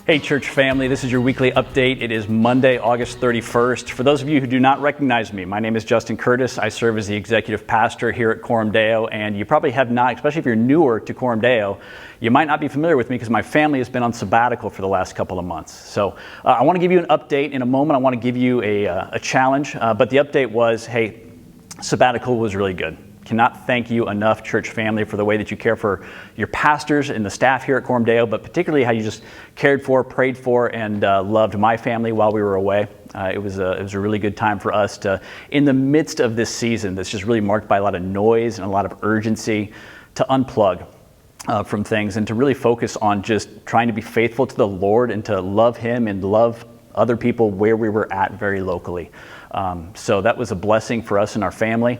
Hey church family, this is your weekly update. It is Monday, August 31st. For those of you who do not recognize me, my name is Justin Curtis. I serve as the executive pastor here at Coram Deo, and you probably have not, especially if you're newer to Coram Deo, you might not be familiar with me because my family has been on sabbatical for the last couple of months. So I want to give you an update. In a moment, I want to give you a challenge, but the update was, hey, sabbatical was really good. Cannot thank you enough, church family, for the way that you care for your pastors and the staff here at Coram Deo, but particularly how you just cared for, prayed for, and loved my family while we were away. It was a really good time for us to, in the midst of this season that's just really marked by a lot of noise and a lot of urgency, to unplug from things and to really focus on just trying to be faithful to the Lord and to love Him and love other people where we were at very locally. So that was a blessing for us and our family,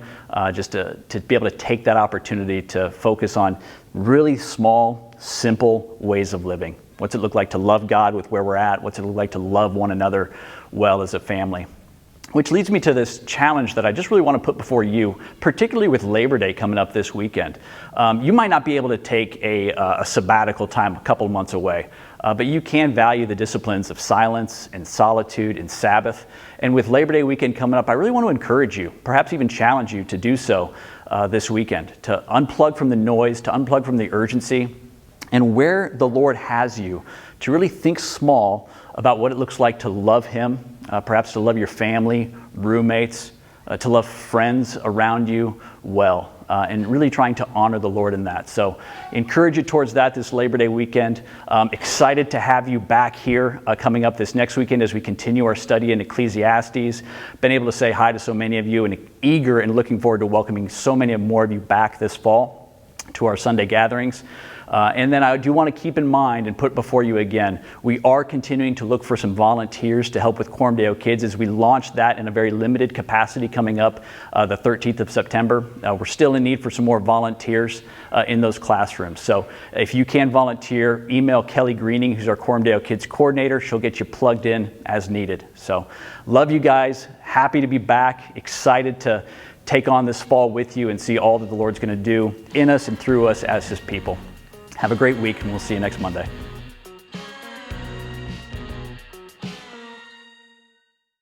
just to be able to take that opportunity to focus on really small, simple ways of living. What's it look like to love God with where we're at? What's it look like to love one another well as a family? Which leads me to this challenge that I just really want to put before you, particularly with Labor Day coming up this weekend. You might not be able to take a sabbatical time a couple of months away, but you can value the disciplines of silence and solitude and Sabbath. And with Labor Day weekend coming up, I really want to encourage you, perhaps even challenge you to do so this weekend, to unplug from the noise, to unplug from the urgency, and where the Lord has you, to really think small about what it looks like to love Him, perhaps to love your family, roommates, to love friends around you well, and really trying to honor the Lord in that. So encourage you towards that this Labor Day weekend. Excited to have you back here coming up this next weekend as we continue our study in Ecclesiastes. Been able to say hi to so many of you and eager and looking forward to welcoming so many more of you back this fall to our Sunday gatherings. And then I do want to keep in mind and put before you again, we are continuing to look for some volunteers to help with Coram Deo Kids as we launch that in a very limited capacity coming up the 13th of September. We're still in need for some more volunteers in those classrooms. So if you can volunteer, email Kelly Greening, who's our Coram Deo Kids coordinator. She'll get you plugged in as needed. So love you guys. Happy to be back. Excited to take on this fall with you and see all that the Lord's going to do in us and through us as His people. Have a great week, and we'll see you next Monday.